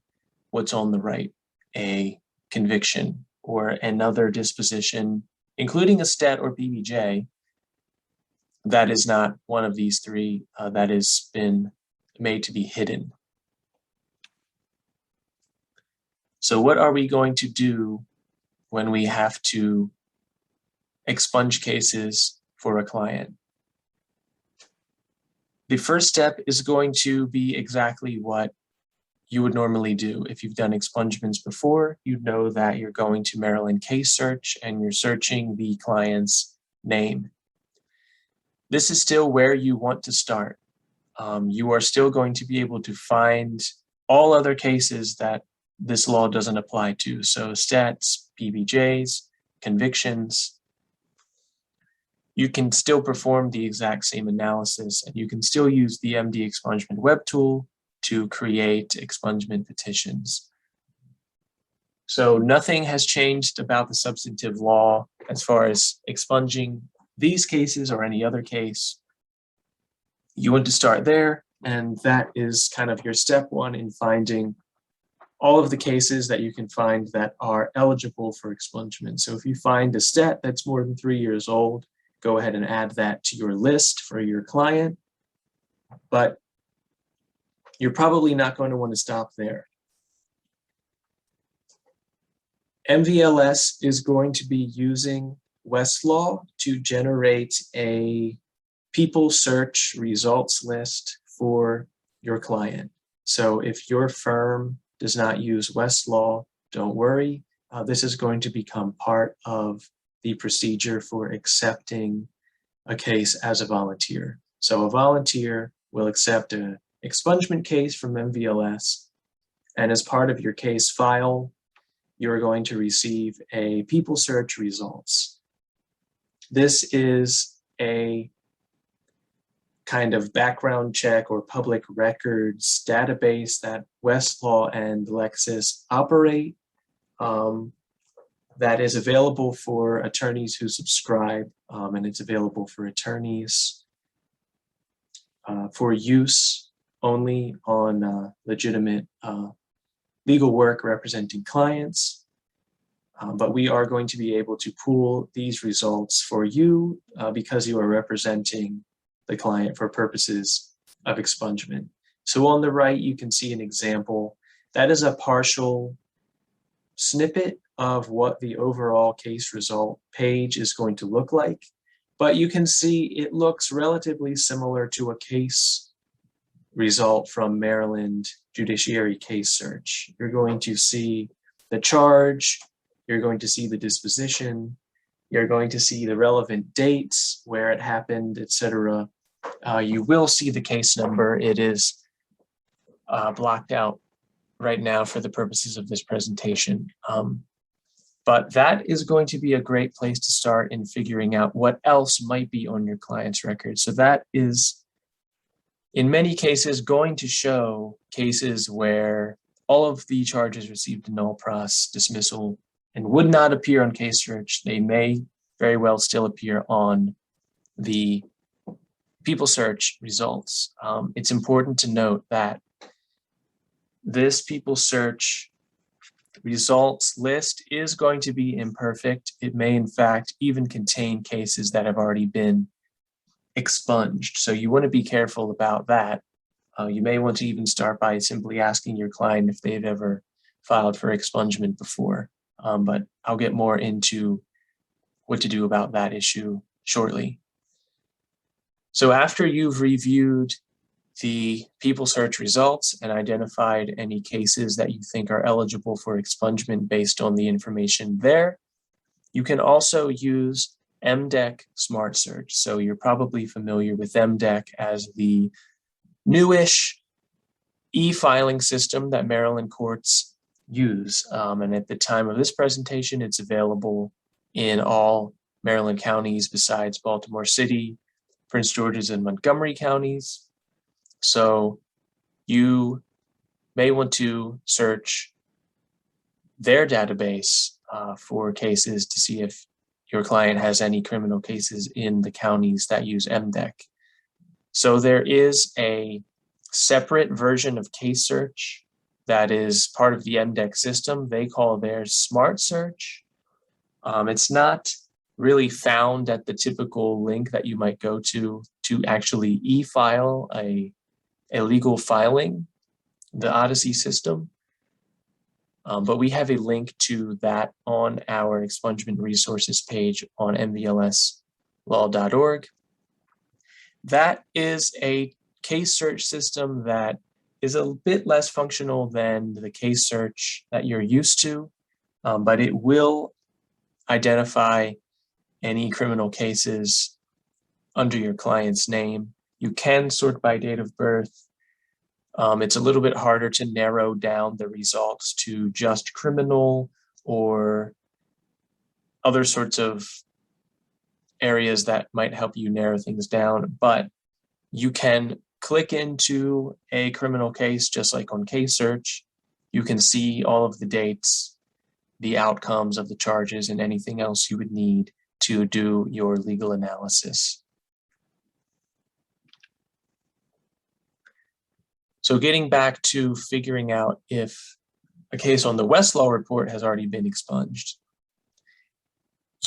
what's on the right, a conviction or another disposition, including a stat or PBJ, that is not one of these 3 that has been made to be hidden. So what are we going to do when we have to expunge cases for a client? The first step is going to be exactly what you would normally do. If you've done expungements before, you know that you're going to Maryland case search and you're searching the client's name. This is still where you want to start. You are still going to be able to find all other cases that this law doesn't apply to. So stats, PBJs, convictions. You can still perform the exact same analysis, and you can still use the MD Expungement web tool to create expungement petitions. So nothing has changed about the substantive law as far as expunging these cases or any other case. You want to start there, and that is kind of your step 1 in finding all of the cases that you can find that are eligible for expungement. So if you find a stat that's more than 3 years old, go ahead and add that to your list for your client. But you're probably not going to want to stop there. MVLS is going to be using Westlaw to generate a people search results list for your client. So if your firm does not use Westlaw, don't worry. This is going to become part of the procedure for accepting a case as a volunteer. So a volunteer will accept an expungement case from MVLS, and as part of your case file, you're going to receive a people search results. This is a kind of background check or public records database that Westlaw and Lexis operate, that is available for attorneys who subscribe, and it's available for attorneys for use only on legitimate legal work representing clients. But we are going to be able to pool these results for you because you are representing the client for purposes of expungement. So on the right, you can see an example. That is a partial snippet of what the overall case result page is going to look like. But you can see it looks relatively similar to a case result from Maryland Judiciary Case Search. You're going to see the charge, you're going to see the disposition, you're going to see the relevant dates, where it happened, etc. You will see the case number. It is blocked out right now for the purposes of this presentation. But that is going to be a great place to start in figuring out what else might be on your client's record. So that is, in many cases, going to show cases where all of the charges received a null pros dismissal and would not appear on case search. They may very well still appear on the people search results. It's important to note that this people search results list is going to be imperfect. It may, in fact, even contain cases that have already been expunged. So you want to be careful about that. You may want to even start by simply asking your client if they've ever filed for expungement before. But I'll get more into what to do about that issue shortly. So after you've reviewed the people search results and identified any cases that you think are eligible for expungement based on the information there, you can also use MDEC Smart Search. So you're probably familiar with MDEC as the newish e-filing system that Maryland courts use. And at the time of this presentation, it's available in all Maryland counties besides Baltimore City, Prince George's, and Montgomery counties. So you may want to search their database for cases to see if your client has any criminal cases in the counties that use MDEC. So there is a separate version of case search that is part of the MDEC system. They call theirs Smart Search. It's not really found at the typical link that you might go to actually e-file a legal filing, the Odyssey system. But we have a link to that on our expungement resources page on mvlslaw.org. That is a case search system that is a bit less functional than the case search that you're used to, but it will identify any criminal cases under your client's name. You can sort by date of birth. It's a little bit harder to narrow down the results to just criminal or other sorts of areas that might help you narrow things down, but you can click into a criminal case just like on case search. You can see all of the dates, the outcomes of the charges, and anything else you would need to do your legal analysis. So getting back to figuring out if a case on the Westlaw report has already been expunged.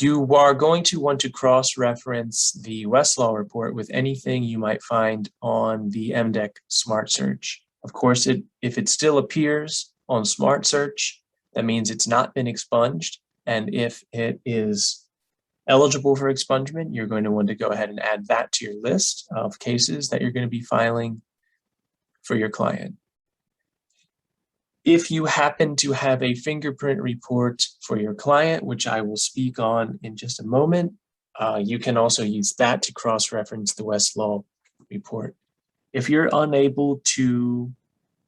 You are going to want to cross-reference the Westlaw report with anything you might find on the MDEC Smart Search. Of course, if it still appears on Smart Search, that means it's not been expunged. And if it is eligible for expungement, you're going to want to go ahead and add that to your list of cases that you're going to be filing for your client. If you happen to have a fingerprint report for your client, which I will speak on in just a moment, you can also use that to cross-reference the Westlaw report. If you're unable to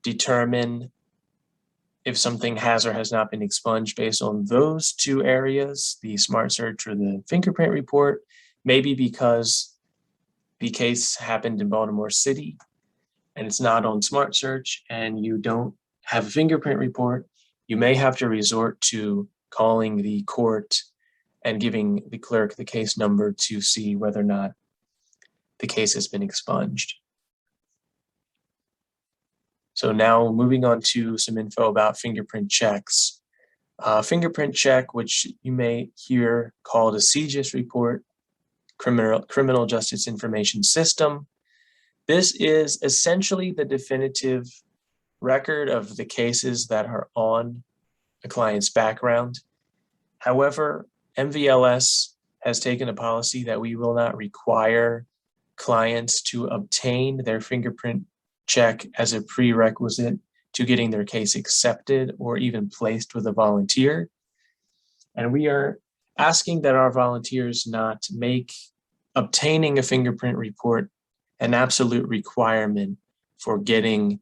determine if something has or has not been expunged based on those two areas, the Smart Search or the fingerprint report, maybe because the case happened in Baltimore City and it's not on Smart Search and you don't have a fingerprint report, you may have to resort to calling the court and giving the clerk the case number to see whether or not the case has been expunged. So now moving on to some info about fingerprint checks. Fingerprint check, which you may hear called a CJIS report, Criminal Justice Information System. This is essentially the definitive record of the cases that are on a client's background. However, MVLS has taken a policy that we will not require clients to obtain their fingerprint check as a prerequisite to getting their case accepted or even placed with a volunteer. And we are asking that our volunteers not make obtaining a fingerprint report an absolute requirement for getting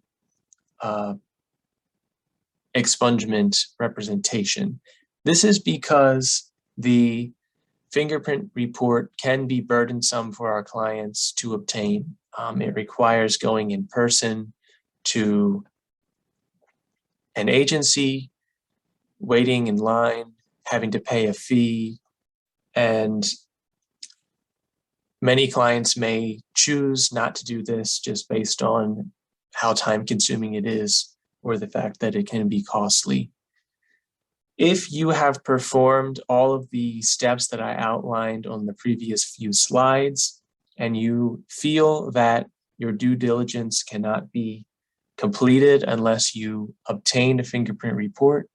expungement representation. This is because the fingerprint report can be burdensome for our clients to obtain. It requires going in person to an agency, waiting in line, having to pay a fee, and many clients may choose not to do this just based on how time-consuming it is or the fact that it can be costly. If you have performed all of the steps that I outlined on the previous few slides and you feel that your due diligence cannot be completed unless you obtain a fingerprint report,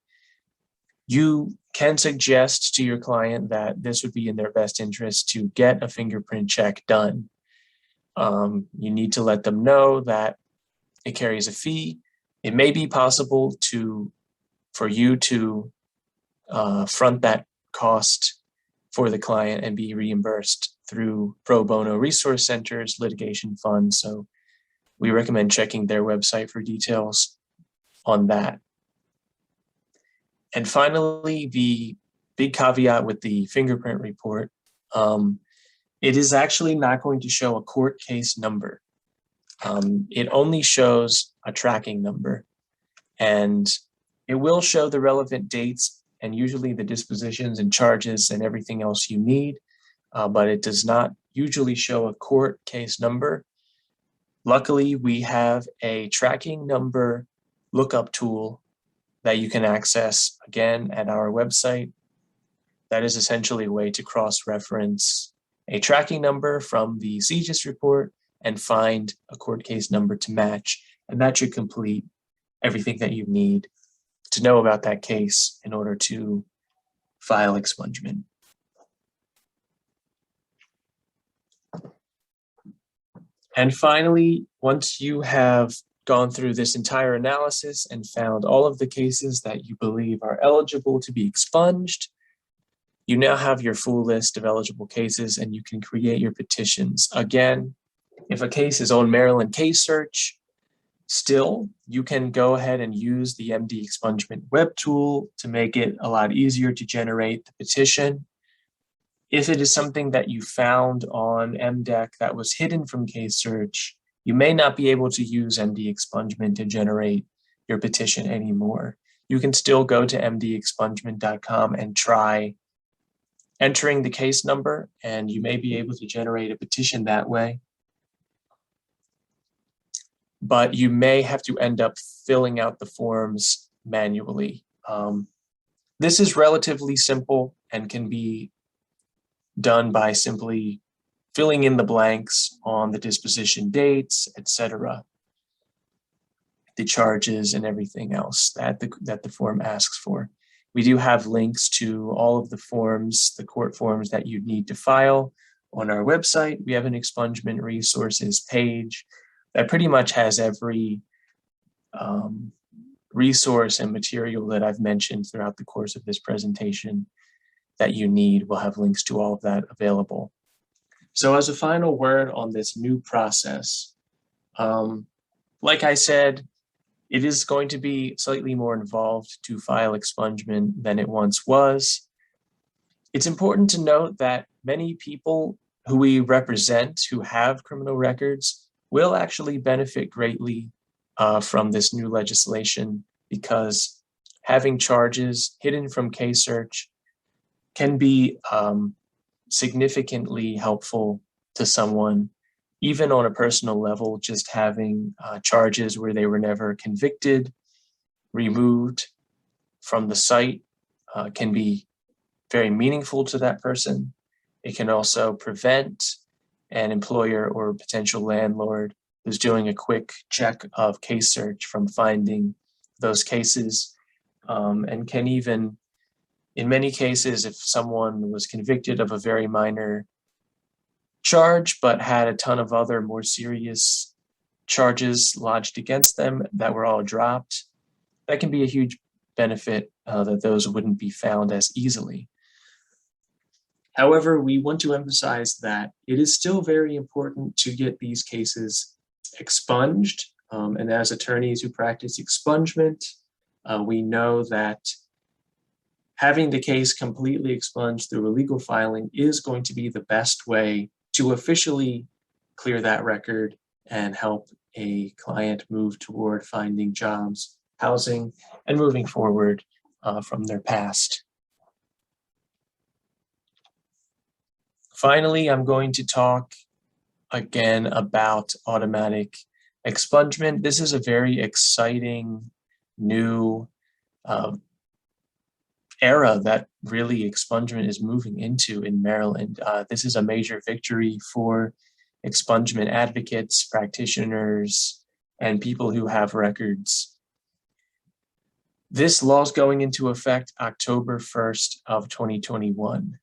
you can suggest to your client that this would be in their best interest to get a fingerprint check done. You need to let them know that it carries a fee. It may be possible for you to front that cost for the client and be reimbursed through pro bono resource centers, litigation funds. So we recommend checking their website for details on that. And finally, the big caveat with the fingerprint report, it is actually not going to show a court case number. It only shows a tracking number, and it will show the relevant dates and usually the dispositions and charges and everything else you need, but it does not usually show a court case number. Luckily, we have a tracking number lookup tool that you can access again at our website. That is essentially a way to cross-reference a tracking number from the CJIS report and find a court case number to match. And that should complete everything that you need to know about that case in order to file expungement. And finally, once you have gone through this entire analysis and found all of the cases that you believe are eligible to be expunged, you now have your full list of eligible cases and you can create your petitions. Again, if a case is on Maryland Case Search, still, you can go ahead and use the MD Expungement web tool to make it a lot easier to generate the petition. If it is something that you found on MDEC that was hidden from Case Search, you may not be able to use MD Expungement to generate your petition anymore. You can still go to mdexpungement.com and try entering the case number, and you may be able to generate a petition that way. But you may have to end up filling out the forms manually. This is relatively simple and can be done by simply filling in the blanks on the disposition dates, etc., the charges and everything else that the form asks for. We do have links to all of the forms, the court forms that you'd need to file on our website. We have an expungement resources page that pretty much has every resource and material that I've mentioned throughout the course of this presentation that you need. We'll have links to all of that available. So as a final word on this new process, like I said, it is going to be slightly more involved to file expungement than it once was. It's important to note that many people who we represent who have criminal records will actually benefit greatly from this new legislation, because having charges hidden from case search can be significantly helpful to someone, even on a personal level. Just having charges where they were never convicted removed from the site can be very meaningful to that person. It can also prevent an employer or potential landlord who's doing a quick check of case search from finding those cases, and can even, in many cases, if someone was convicted of a very minor charge but had a ton of other more serious charges lodged against them that were all dropped, that can be a huge benefit, that those wouldn't be found as easily. However, we want to emphasize that it is still very important to get these cases expunged, and as attorneys who practice expungement, we know that having the case completely expunged through a legal filing is going to be the best way to officially clear that record and help a client move toward finding jobs, housing, and moving forward from their past. Finally, I'm going to talk again about automatic expungement. This is a very exciting new era that really expungement is moving into in Maryland. This is a major victory for expungement advocates, practitioners, and people who have records. This law is going into effect October 1st of 2021.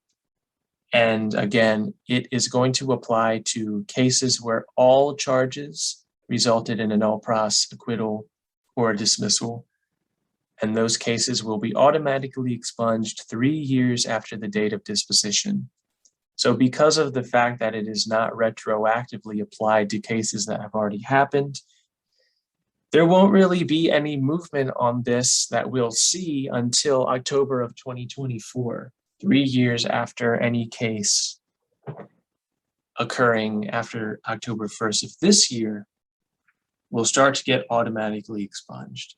And again, it is going to apply to cases where all charges resulted in a null pros acquittal or a dismissal. And those cases will be automatically expunged 3 years after the date of disposition. So because of the fact that it is not retroactively applied to cases that have already happened, there won't really be any movement on this that we'll see until October of 2024, 3 years after any case occurring after October 1st of this year will start to get automatically expunged.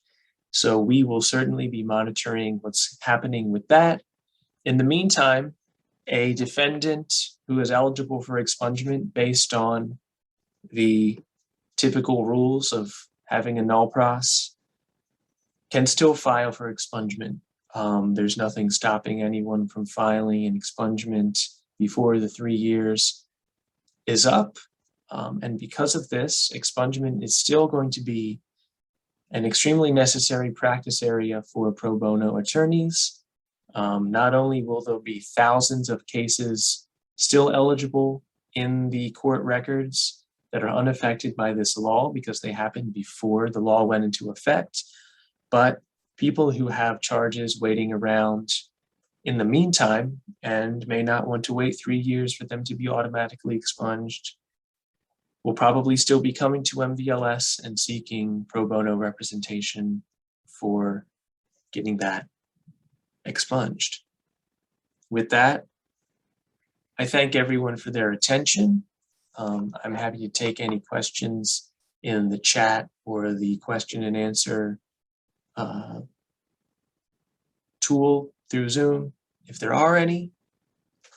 So we will certainly be monitoring what's happening with that. In the meantime, a defendant who is eligible for expungement based on the typical rules of having a null pros can still file for expungement. There's nothing stopping anyone from filing an expungement before the 3 years is up. And because of this, expungement is still going to be an extremely necessary practice area for pro bono attorneys. Not only will there be thousands of cases still eligible in the court records that are unaffected by this law because they happened before the law went into effect, but people who have charges waiting around in the meantime and may not want to wait 3 years for them to be automatically expunged will probably still be coming to MVLS and seeking pro bono representation for getting that expunged. With that, I thank everyone for their attention. I'm happy to take any questions in the chat or the question and answer tool through Zoom, if there are any.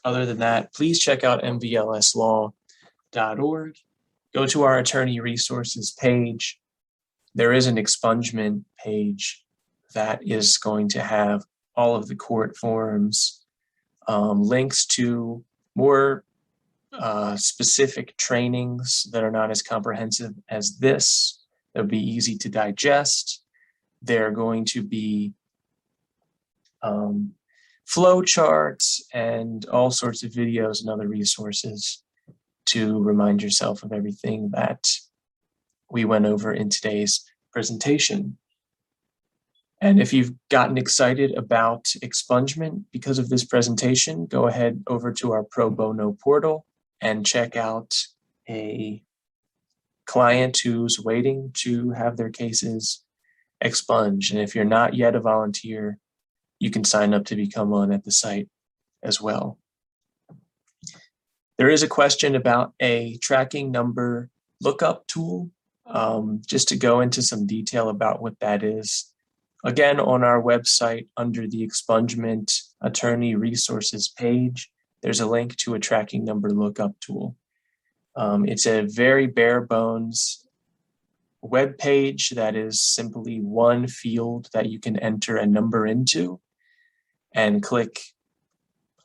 Other than that, please check out mvlslaw.org. Go to our attorney resources page. There is an expungement page that is going to have all of the court forms, links to more specific trainings that are not as comprehensive as this. They'll be easy to digest. They're going to be flow charts and all sorts of videos and other resources to remind yourself of everything that we went over in today's presentation. And if you've gotten excited about expungement because of this presentation, go ahead over to our pro bono portal and check out a client who's waiting to have their cases expunged. And if you're not yet a volunteer, you can sign up to become one at the site as well. There is a question about a tracking number lookup tool. Just to go into some detail about what that is. Again, on our website, under the Expungement Attorney Resources page, there's a link to a tracking number lookup tool. It's a very bare bones web page that is simply one field that you can enter a number into and click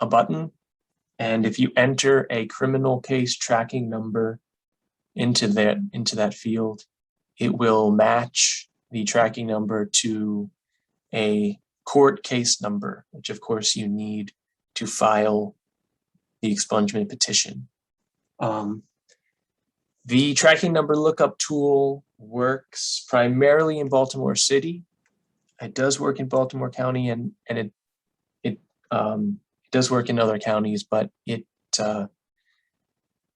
a button. And if you enter a criminal case tracking number into that field, it will match the tracking number to a court case number, which of course you need to file the expungement petition. The tracking number lookup tool works primarily in Baltimore City. It does work in Baltimore County, and it does work in other counties, but it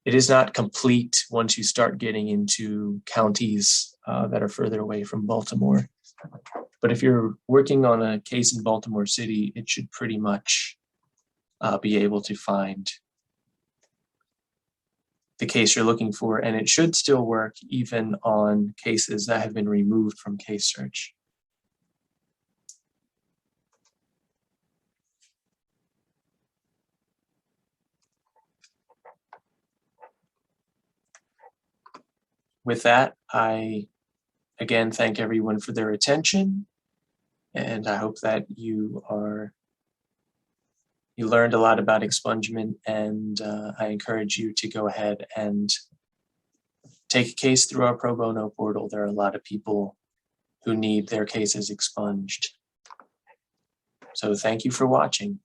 is not complete once you start getting into counties that are further away from Baltimore. But if you're working on a case in Baltimore City, it should pretty much be able to find the case you're looking for, and it should still work even on cases that have been removed from case search. With that, I again thank everyone for their attention, and I hope that you learned a lot about expungement, and I encourage you to go ahead and take a case through our pro bono portal. There are a lot of people who need their cases expunged. So thank you for watching.